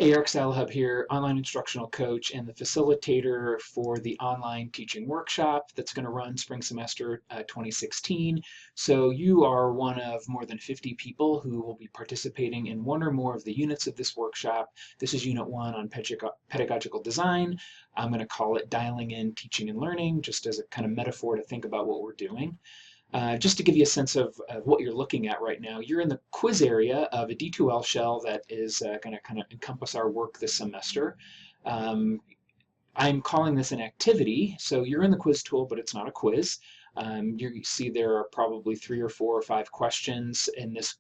Hey, Eric Salahub here, online instructional coach and the facilitator for the online teaching workshop that's going to run spring semester 2016. So you are one of more than 50 people who will be participating in one or more of the units of this workshop. This is Unit 1 on Pedagogical Design. I'm going to call it Dialing in Teaching and Learning, just as a kind of metaphor to think about what we're doing. Just to give you a sense of what you're looking at right now, you're in the quiz area of a D2L shell that is going to kind of encompass our work this semester. Um, I'm calling this an activity, so you're in the quiz tool, but it's not a quiz. You see there are probably 3 or 4 or 5 questions in this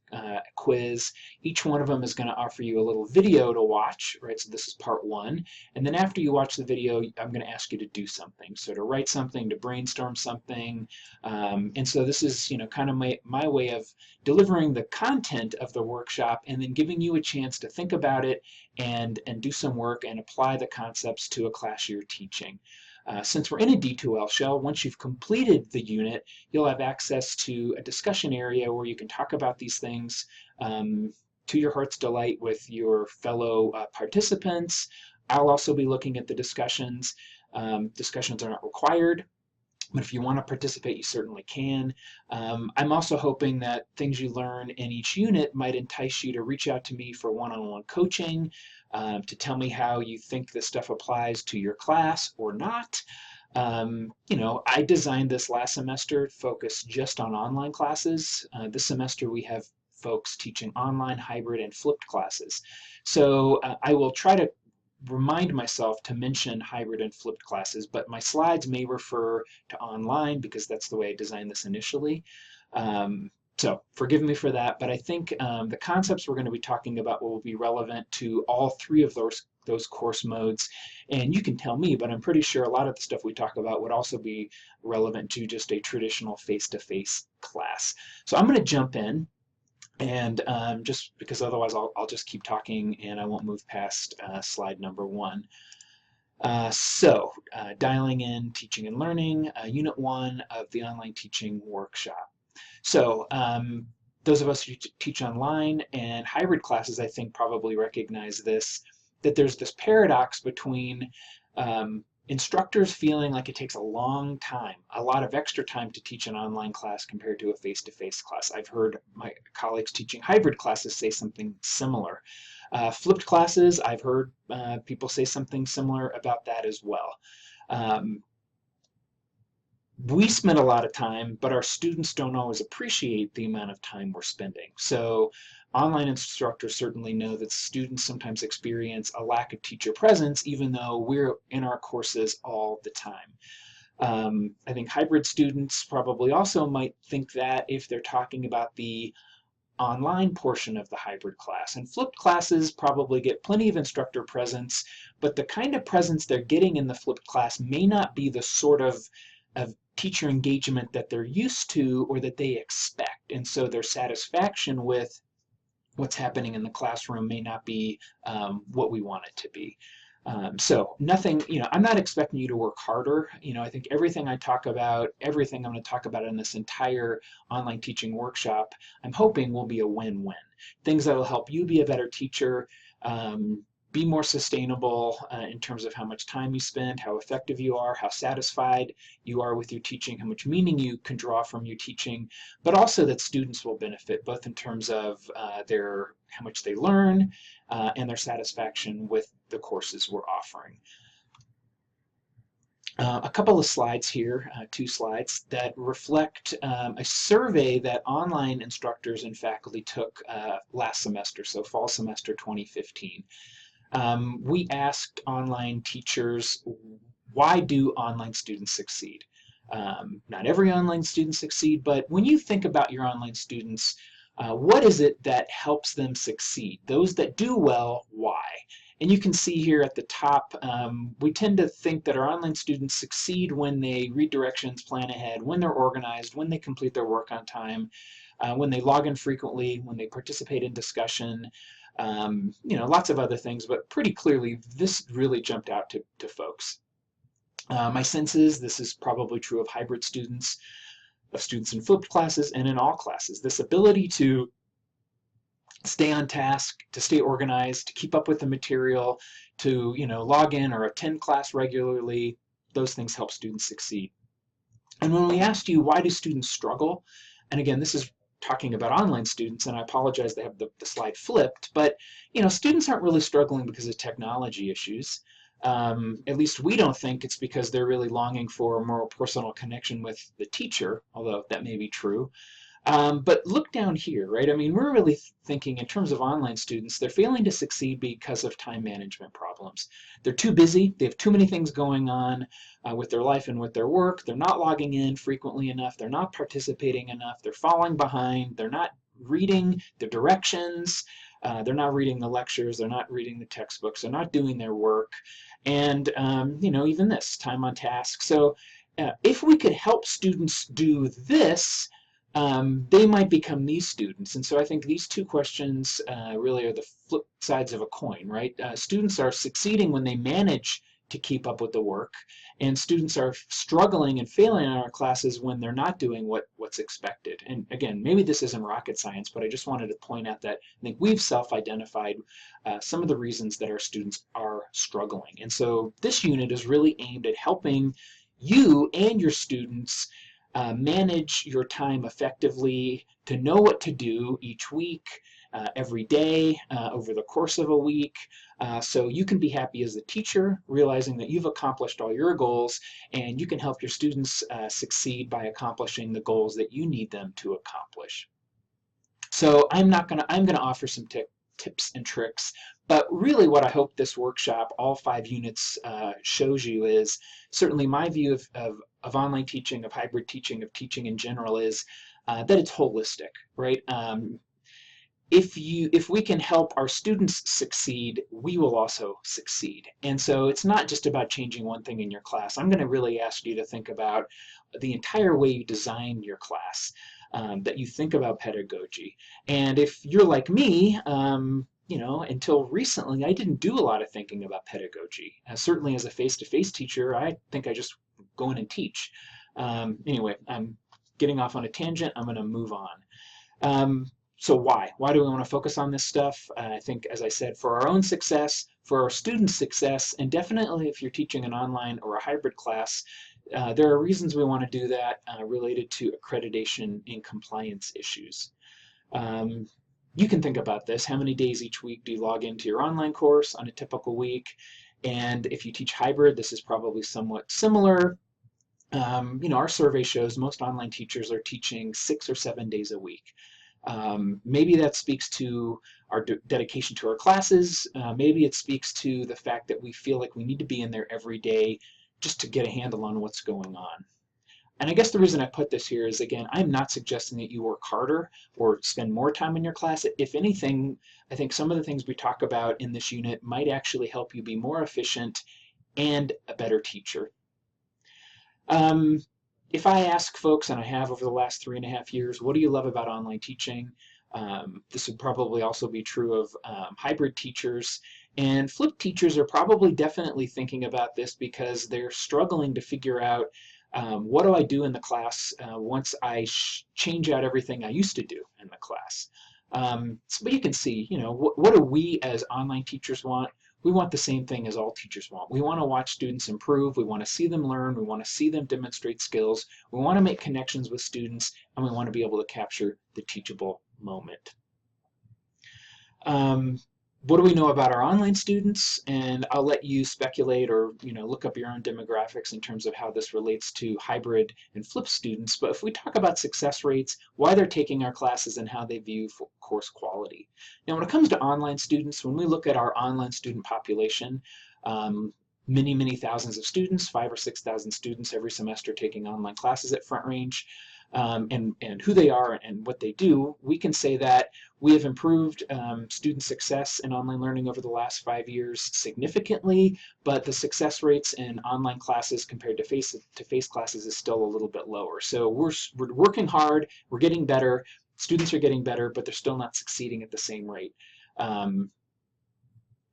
quiz. Each one of them is going to offer you a little video to watch, right? So this is part 1. And then after you watch the video, I'm going to ask you to do something. So to write something, to brainstorm something. And so this is, kind of my way of delivering the content of the workshop and then giving you a chance to think about it and do some work and apply the concepts to a class you're teaching. Since we're in a D2L shell, once you've completed the unit, you'll have access to a discussion area where you can talk about these things to your heart's delight with your fellow participants. I'll also be looking at the discussions. Discussions are not required, but if you want to participate, you certainly can. I'm also hoping that things you learn in each unit might entice you to reach out to me for one-on-one coaching, to tell me how you think this stuff applies to your class or not. I designed this last semester focused just on online classes. This semester we have folks teaching online, hybrid, and flipped classes. So I will try to remind myself to mention hybrid and flipped classes, but my slides may refer to online because that's the way I designed this initially. So forgive me for that, but I think the concepts we're going to be talking about will be relevant to all 3 of those course modes. And you can tell me, but I'm pretty sure a lot of the stuff we talk about would also be relevant to just a traditional face-to-face class. So I'm going to jump in. And just because otherwise I'll just keep talking and I won't move past slide number 1. Dialing in Teaching and Learning, Unit 1 of the Online Teaching Workshop. So those of us who teach online and hybrid classes, I think, probably recognize this, that there's this paradox between instructors feeling like it takes a long time, a lot of extra time to teach an online class compared to a face-to-face class. I've heard my colleagues teaching hybrid classes say something similar. Flipped classes, I've heard people say something similar about that as well. We spend a lot of time, but our students don't always appreciate the amount of time we're spending. So online instructors certainly know that students sometimes experience a lack of teacher presence, even though we're in our courses all the time. I think hybrid students probably also might think that if they're talking about the online portion of the hybrid class. And flipped classes probably get plenty of instructor presence, but the kind of presence they're getting in the flipped class may not be the sort of teacher engagement that they're used to or that they expect. And so their satisfaction with what's happening in the classroom may not be what we want it to be. So nothing, I'm not expecting you to work harder. I think everything I talk about, everything I'm going to talk about in this entire online teaching workshop, I'm hoping will be a win-win. Things that will help you be a better teacher, be more sustainable in terms of how much time you spend, how effective you are, how satisfied you are with your teaching, how much meaning you can draw from your teaching, but also that students will benefit both in terms of how much they learn and their satisfaction with the courses we're offering. A couple of slides here, 2 slides, that reflect a survey that online instructors and faculty took last semester, so fall semester 2015. We asked online teachers, why do online students succeed? Not every online student succeed, but when you think about your online students, what is it that helps them succeed? Those that do well, why? And you can see here at the top, we tend to think that our online students succeed when they read directions, plan ahead, when they're organized, when they complete their work on time, when they log in frequently, when they participate in discussion, lots of other things, but pretty clearly this really jumped out to folks. My sense is this is probably true of hybrid students, of students in flipped classes, and in all classes. This ability to stay on task, to stay organized, to keep up with the material, to log in or attend class regularly. Those things help students succeed. And when we asked you, why do students struggle? And again, this is talking about online students, and I apologize they have the slide flipped, but students aren't really struggling because of technology issues. At least we don't think it's because they're really longing for a more personal connection with the teacher, although that may be true. But look down here, right? I mean, we're really thinking in terms of online students, they're failing to succeed because of time management problems. They're too busy, they have too many things going on with their life and with their work, they're not logging in frequently enough, they're not participating enough, they're falling behind, they're not reading the directions, they're not reading the lectures, they're not reading the textbooks, they're not doing their work, and even this, time on task. So if we could help students do this, they might become these students. And so I think these two questions really are the flip sides of a coin, right? Students are succeeding when they manage to keep up with the work, and students are struggling and failing in our classes when they're not doing what's expected. And again, maybe this isn't rocket science, but I just wanted to point out that I think we've self-identified some of the reasons that our students are struggling. And so this unit is really aimed at helping you and your students manage your time effectively, to know what to do each week, every day, over the course of a week, so you can be happy as a teacher, realizing that you've accomplished all your goals, and you can help your students succeed by accomplishing the goals that you need them to accomplish. So I'm gonna offer some tips and tricks, but really what I hope this workshop, all 5 units, shows you is certainly my view of online teaching, of hybrid teaching, of teaching in general is that it's holistic, right? If we can help our students succeed, we will also succeed. And so it's not just about changing one thing in your class. I'm going to really ask you to think about the entire way you design your class, that you think about pedagogy. And if you're like me, until recently, I didn't do a lot of thinking about pedagogy. Certainly as a face-to-face teacher, I think I just go in and teach. Anyway, I'm getting off on a tangent. I'm going to move on. So why? Why do we want to focus on this stuff? I think, as I said, for our own success, for our students' success, and definitely if you're teaching an online or a hybrid class, there are reasons we want to do that related to accreditation and compliance issues. You can think about this. How many days each week do you log into your online course on a typical week? And if you teach hybrid, this is probably somewhat similar. Our survey shows most online teachers are teaching 6 or 7 days a week. Maybe that speaks to our dedication to our classes. Maybe it speaks to the fact that we feel like we need to be in there every day just to get a handle on what's going on. And I guess the reason I put this here is, again, I'm not suggesting that you work harder or spend more time in your class. If anything, I think some of the things we talk about in this unit might actually help you be more efficient and a better teacher. If I ask folks, and I have over the last 3.5 years, what do you love about online teaching? This would probably also be true of hybrid teachers. And flipped teachers are probably definitely thinking about this because they're struggling to figure out, what do I do in the class once I change out everything I used to do in the class? But you can see, what do we as online teachers want? We want the same thing as all teachers want. We want to watch students improve. We want to see them learn. We want to see them demonstrate skills. We want to make connections with students, and we want to be able to capture the teachable moment. What do we know about our online students? And I'll let you speculate or look up your own demographics in terms of how this relates to hybrid and flipped students. But if we talk about success rates, why they're taking our classes, and how they view course quality. Now, when it comes to online students, when we look at our online student population, many thousands of students, 5,000 or 6,000 students every semester taking online classes at Front Range, and who they are and what they do, we can say that we have improved student success in online learning over the last 5 years significantly, but the success rates in online classes compared to face-to-face classes is still a little bit lower. So we're working hard, we're getting better, students are getting better, but they're still not succeeding at the same rate.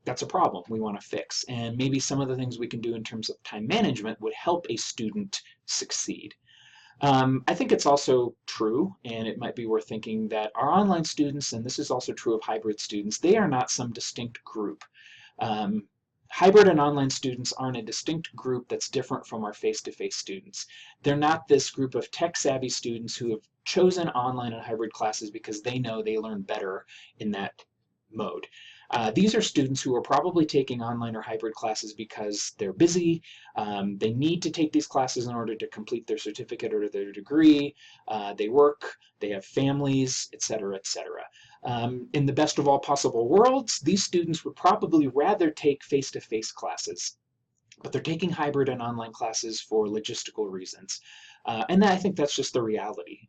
That's a problem we want to fix, and maybe some of the things we can do in terms of time management would help a student succeed. I think it's also true, and it might be worth thinking that our online students, and this is also true of hybrid students, they are not some distinct group. Um, Hybrid and online students aren't a distinct group that's different from our face-to-face students. They're not this group of tech-savvy students who have chosen online and hybrid classes because they know they learn better in that mode. These are students who are probably taking online or hybrid classes because they're busy, they need to take these classes in order to complete their certificate or their degree, they work, they have families, etc., etc. In the best of all possible worlds, these students would probably rather take face-to-face classes, but they're taking hybrid and online classes for logistical reasons. And I think that's just the reality.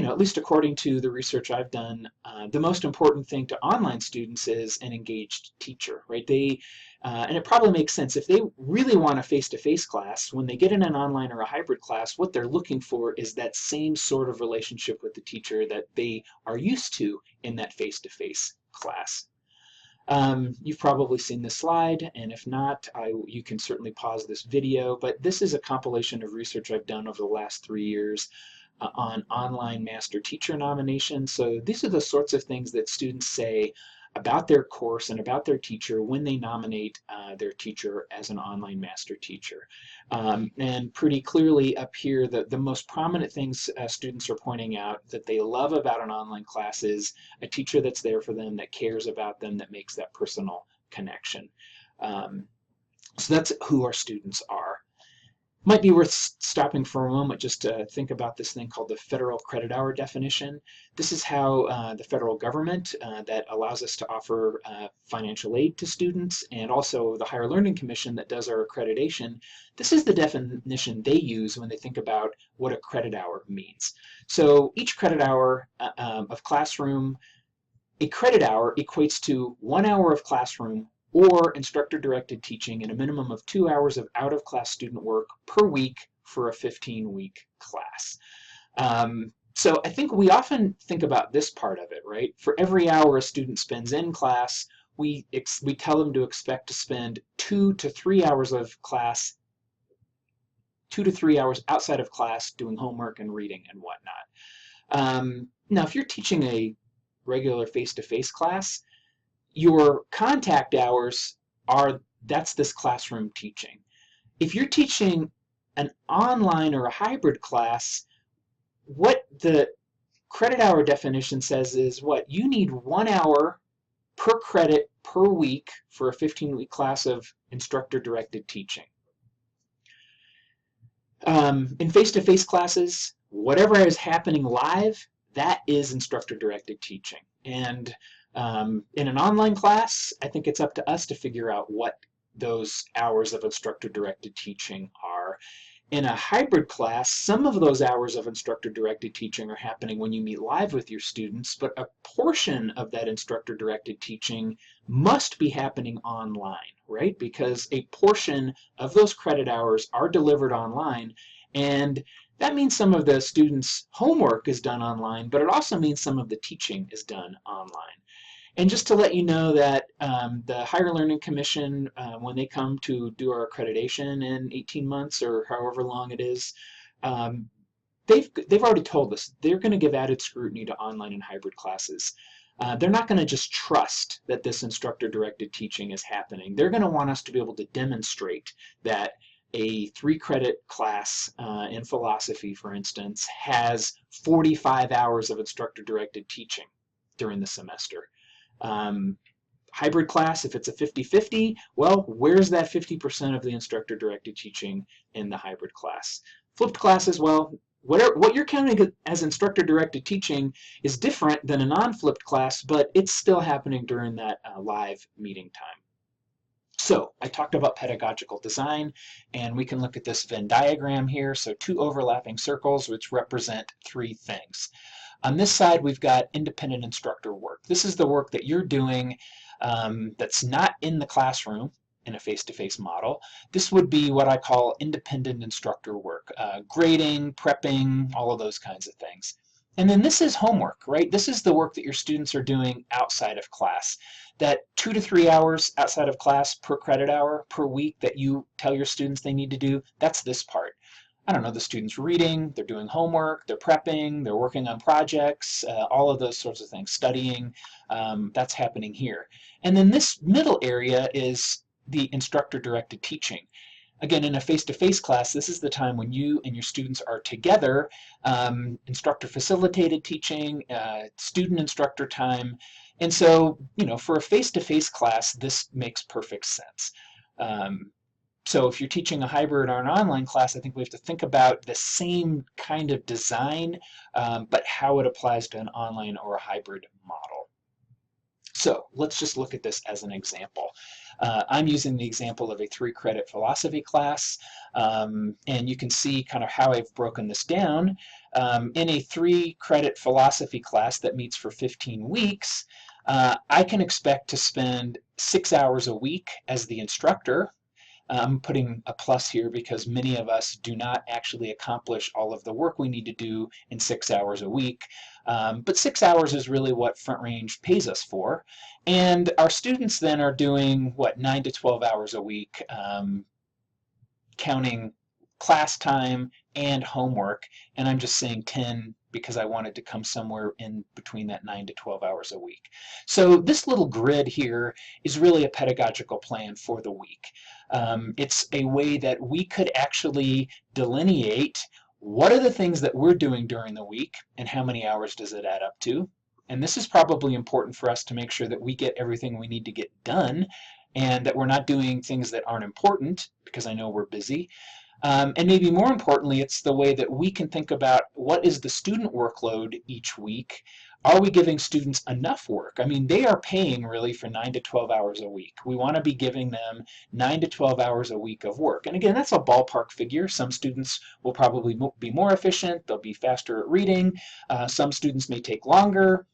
At least according to the research I've done, the most important thing to online students is an engaged teacher, right? And it probably makes sense. If they really want a face-to-face class, when they get in an online or a hybrid class, what they're looking for is that same sort of relationship with the teacher that they are used to in that face-to-face class. You've probably seen this slide, and if not, you can certainly pause this video, but this is a compilation of research I've done over the last 3 years on online master teacher nominations. So these are the sorts of things that students say about their course and about their teacher when they nominate their teacher as an online master teacher. And pretty clearly up here, the most prominent things students are pointing out that they love about an online class is a teacher that's there for them, that cares about them, that makes that personal connection. So that's who our students are. Might be worth stopping for a moment just to think about this thing called the federal credit hour definition. This is how the federal government that allows us to offer financial aid to students, and also the Higher Learning Commission that does our accreditation, this is the definition they use when they think about what a credit hour means. So each credit hour of classroom, a credit hour equates to 1 hour of classroom or instructor-directed teaching and a minimum of 2 hours of out-of-class student work per week for a 15-week class. So I think we often think about this part of it, right? For every hour a student spends in class, we tell them to expect to spend 2 to 3 hours of class, 2 to 3 hours outside of class doing homework and reading and whatnot. Now, if you're teaching a regular face-to-face class, your contact hours that's this classroom teaching. If you're teaching an online or a hybrid class, what the credit hour definition says is what you need 1 hour per credit per week for a 15-week class of instructor-directed teaching. In face-to-face classes, whatever is happening live, that is instructor-directed teaching. And in an online class, I think it's up to us to figure out what those hours of instructor-directed teaching are. In a hybrid class, some of those hours of instructor-directed teaching are happening when you meet live with your students, but a portion of that instructor-directed teaching must be happening online, right? Because a portion of those credit hours are delivered online, and that means some of the students' homework is done online, but it also means some of the teaching is done online. And just to let you know that the Higher Learning Commission, when they come to do our accreditation in 18 months or however long it is, they've already told us they're going to give added scrutiny to online and hybrid classes. They're not going to just trust that this instructor-directed teaching is happening. They're going to want us to be able to demonstrate that a 3-credit class in philosophy, for instance, has 45 hours of instructor-directed teaching during the semester. Hybrid class, if it's a 50-50, well, where's that 50% of the instructor-directed teaching in the hybrid class? Flipped classes, well, what you're counting as instructor-directed teaching is different than a non-flipped class, but it's still happening during that live meeting time. So I talked about pedagogical design, and we can look at this Venn diagram here. So 2 overlapping circles, which represent 3 things. On this side, we've got independent instructor work. This is the work that you're doing that's not in the classroom in a face-to-face model. This would be what I call independent instructor work, grading, prepping, all of those kinds of things. And then this is homework, right? This is the work that your students are doing outside of class. That 2 to 3 hours outside of class per credit hour per week that you tell your students they need to do, that's this part. I don't know, the students reading, they're doing homework, they're prepping, they're working on projects, all of those sorts of things, studying. That's happening here. And then this middle area is the instructor-directed teaching. Again, in a face-to-face class, this is the time when you and your students are together, instructor-facilitated teaching, student-instructor time. And so, for a face-to-face class, this makes perfect sense. So if you're teaching a hybrid or an online class, I think we have to think about the same kind of design, but how it applies to an online or a hybrid model. So let's just look at this as an example. I'm using the example of a 3-credit philosophy class, and you can see kind of how I've broken this down. In a 3-credit philosophy class that meets for 15 weeks, I can expect to spend 6 hours a week as the instructor. I'm putting a plus here because many of us do not actually accomplish all of the work we need to do in 6 hours a week. But 6 hours is really what Front Range pays us for. And our students then are doing, 9 to 12 hours a week, counting class time and homework. And I'm just saying 10 because I wanted to come somewhere in between that 9 to 12 hours a week. So this little grid here is really a pedagogical plan for the week. It's a way that we could actually delineate what are the things that we're doing during the week and how many hours does it add up to. And this is probably important for us to make sure that we get everything we need to get done and that we're not doing things that aren't important because I know we're busy. And maybe more importantly, it's the way that we can think about what is the student workload each week. Are we giving students enough work? I mean, they are paying really for 9 to 12 hours a week. We want to be giving them 9 to 12 hours a week of work. And again, that's a ballpark figure. Some students will probably be more efficient. They'll be faster at reading. Some students may take longer.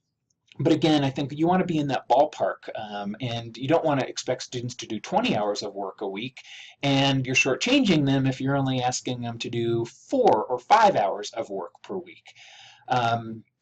But again, I think you want to be in that ballpark, and you don't want to expect students to do 20 hours of work a week, and you're shortchanging them if you're only asking them to do 4 or 5 hours of work per week.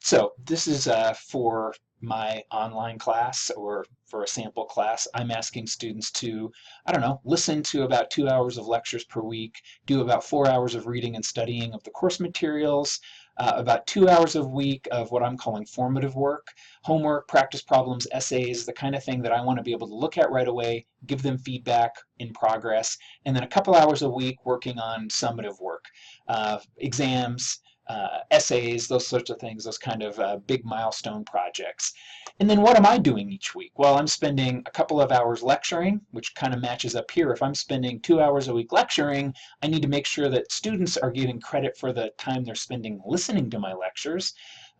So this is for my online class or for a sample class. I'm asking students to, I don't know, listen to about 2 hours of lectures per week, do about 4 hours of reading and studying of the course materials, about 2 hours a week of what I'm calling formative work, homework, practice problems, essays, the kind of thing that I want to be able to look at right away, give them feedback in progress, and then a couple hours a week working on summative work, exams, essays, those sorts of things, those kind of big milestone projects. And then what am I doing each week? Well, I'm spending a couple of hours lecturing, which kind of matches up here. If I'm spending 2 hours a week lecturing, I need to make sure that students are getting credit for the time they're spending listening to my lectures.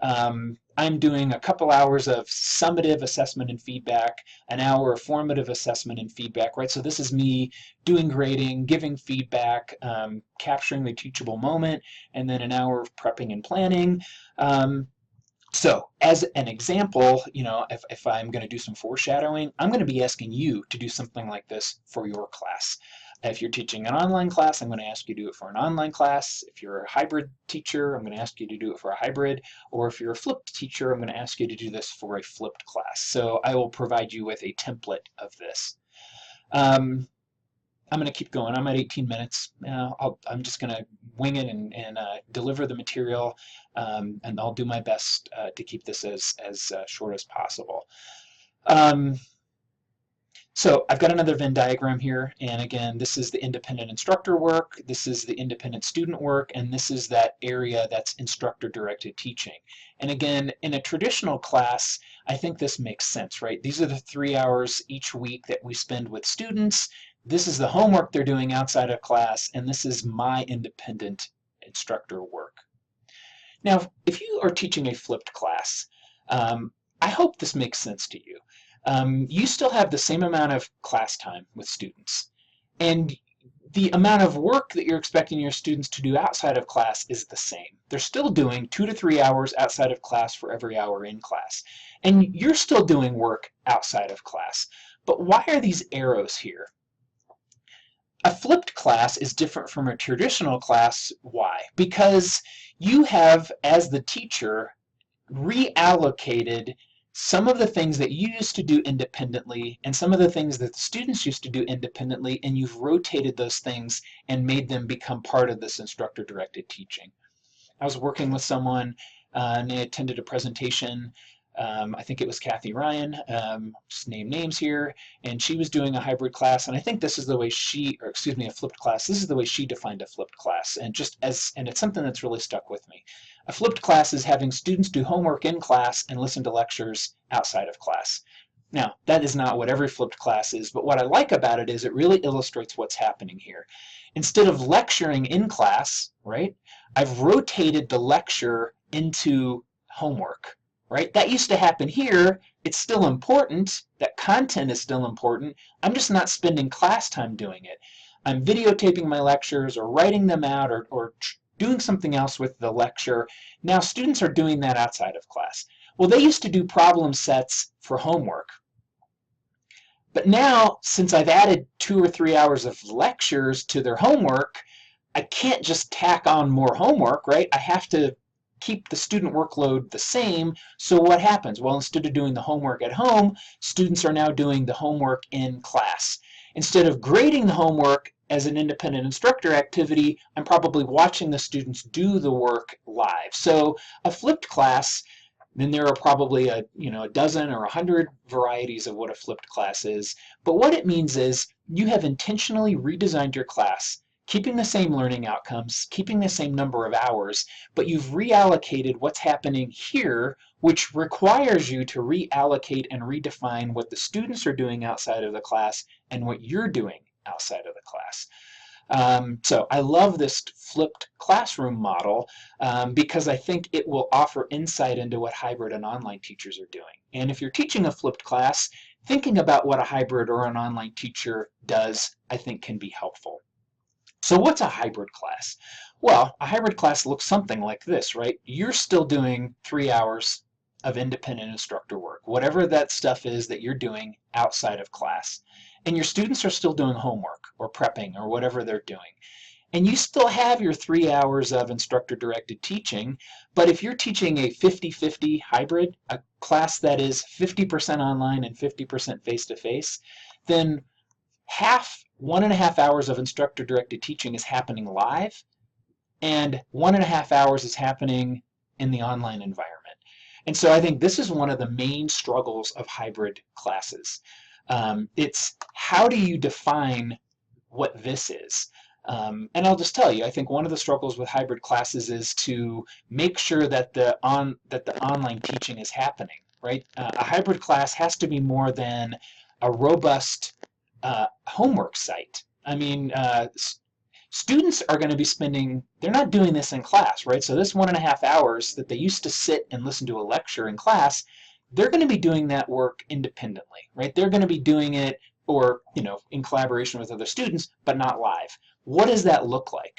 I'm doing a couple hours of summative assessment and feedback, an hour of formative assessment and feedback, right? So this is me doing grading, giving feedback, capturing the teachable moment, and then an hour of prepping and planning. So as an example, if I'm going to do some foreshadowing, I'm going to be asking you to do something like this for your class. If you're teaching an online class, I'm going to ask you to do it for an online class. If you're a hybrid teacher, I'm going to ask you to do it for a hybrid. Or if you're a flipped teacher, I'm going to ask you to do this for a flipped class. So I will provide you with a template of this. I'm going to keep going. I'm at 18 minutes. I'm just going to wing it and deliver the material, and I'll do my best to keep this as short as possible. So I've got another Venn diagram here, and again, this is the independent instructor work, this is the independent student work, and this is that area that's instructor-directed teaching. And again, in a traditional class, I think this makes sense, right? These are the 3 hours each week that we spend with students. This is the homework they're doing outside of class, and this is my independent instructor work. Now, if you are teaching a flipped class, I hope this makes sense to you. You still have the same amount of class time with students, and the amount of work that you're expecting your students to do outside of class is the same. They're still doing 2 to 3 hours outside of class for every hour in class, and you're still doing work outside of class. But why are these arrows here? A flipped class is different from a traditional class. Why? Because you have, as the teacher, reallocated some of the things that you used to do independently and some of the things that the students used to do independently, and you've rotated those things and made them become part of this instructor-directed teaching. I was working with someone and they attended a presentation. I think it was Kathy Ryan, just name names here, and she was doing a hybrid class, and I think this is the way she, or excuse me, a flipped class. This is the way she defined a flipped class, and it's something that's really stuck with me. A flipped class is having students do homework in class and listen to lectures outside of class. Now, that is not what every flipped class is, but what I like about it is it really illustrates what's happening here. Instead of lecturing in class, right, I've rotated the lecture into homework, right? That used to happen here. It's still important. That content is still important. I'm just not spending class time doing it. I'm videotaping my lectures or writing them out or doing something else with the lecture. Now students are doing that outside of class. Well, they used to do problem sets for homework. But now, since I've added 2 or 3 hours of lectures to their homework, I can't just tack on more homework, right? I have to keep the student workload the same. So what happens? Well, instead of doing the homework at home, students are now doing the homework in class. Instead of grading the homework as an independent instructor activity, I'm probably watching the students do the work live. So a flipped class, then there are probably a dozen or 100 varieties of what a flipped class is. But what it means is you have intentionally redesigned your class, keeping the same learning outcomes, keeping the same number of hours, but you've reallocated what's happening here, which requires you to reallocate and redefine what the students are doing outside of the class and what you're doing outside of the class. So I love this flipped classroom model because I think it will offer insight into what hybrid and online teachers are doing. And if you're teaching a flipped class, thinking about what a hybrid or an online teacher does, I think can be helpful. So what's a hybrid class? Well, a hybrid class looks something like this, right? You're still doing 3 hours of independent instructor work, whatever that stuff is that you're doing outside of class. And your students are still doing homework or prepping or whatever they're doing. And you still have your 3 hours of instructor-directed teaching, but if you're teaching a 50-50 hybrid, a class that is 50% online and 50% face-to-face, then 1.5 hours of instructor-directed teaching is happening live, and 1.5 hours is happening in the online environment. And so I think this is one of the main struggles of hybrid classes. It's how do you define what this is? And I'll just tell you, I think one of the struggles with hybrid classes is to make sure that the online teaching is happening, right? A hybrid class has to be more than a robust homework site. I mean, students are going to be they're not doing this in class, right? So this 1.5 hours that they used to sit and listen to a lecture in class, they're going to be doing that work independently, right? They're going to be doing it or, in collaboration with other students, but not live. What does that look like?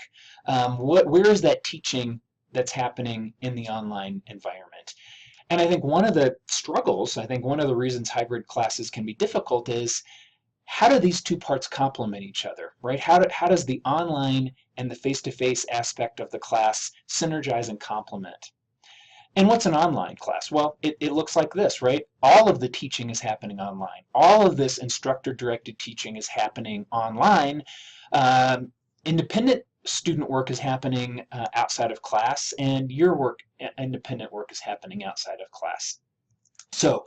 Where is that teaching that's happening in the online environment? And I think one of the struggles, one of the reasons hybrid classes can be difficult is how do these two parts complement each other, right? How does the online and the face-to-face aspect of the class synergize and complement? And what's an online class? Well, it looks like this, right? All of the teaching is happening online. All of this instructor-directed teaching is happening online. Independent student work is happening outside of class, and your work, independent work, is happening outside of class. So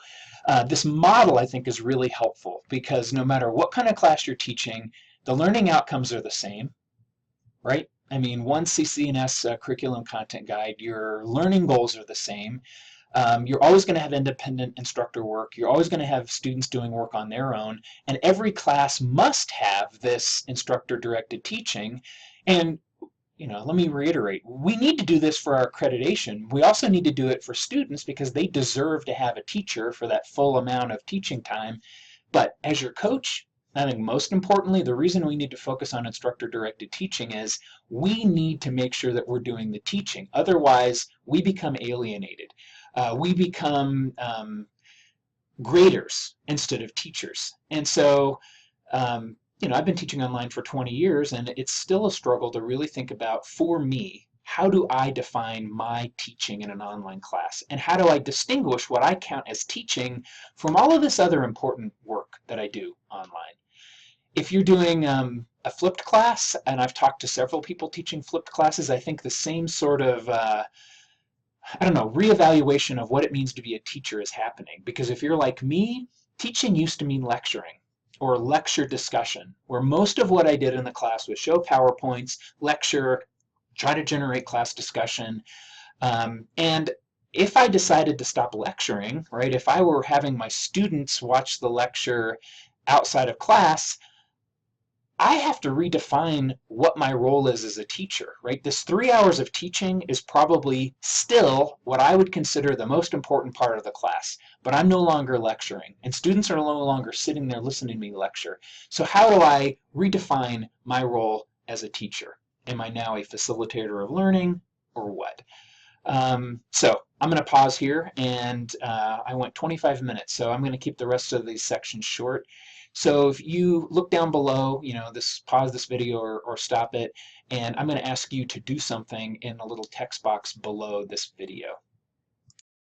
this model, I think, is really helpful because no matter what kind of class you're teaching, the learning outcomes are the same, right? I mean, one CC&S curriculum content guide, your learning goals are the same. You're always going to have independent instructor work. You're always going to have students doing work on their own. And every class must have this instructor-directed teaching. And let me reiterate, we need to do this for our accreditation. We also need to do it for students because they deserve to have a teacher for that full amount of teaching time. But as your coach, I think most importantly, the reason we need to focus on instructor-directed teaching is we need to make sure that we're doing the teaching. Otherwise, we become alienated. We become graders instead of teachers. And so, I've been teaching online for 20 years, and it's still a struggle to really think about, for me, how do I define my teaching in an online class? And how do I distinguish what I count as teaching from all of this other important work that I do online? If you're doing a flipped class, and I've talked to several people teaching flipped classes, I think the same sort of I don't know, reevaluation of what it means to be a teacher is happening. Because if you're like me, teaching used to mean lecturing or lecture discussion, where most of what I did in the class was show PowerPoints, lecture, try to generate class discussion. And if I decided to stop lecturing, right, if I were having my students watch the lecture outside of class, I have to redefine what my role is as a teacher, right? This 3 hours of teaching is probably still what I would consider the most important part of the class, but I'm no longer lecturing, and students are no longer sitting there listening to me lecture. So how do I redefine my role as a teacher? Am I now a facilitator of learning, or what? So I'm going to pause here, and I went 25 minutes, so I'm going to keep the rest of these sections short. So if you look down below, pause this video or stop it, and I'm going to ask you to do something in the little text box below this video.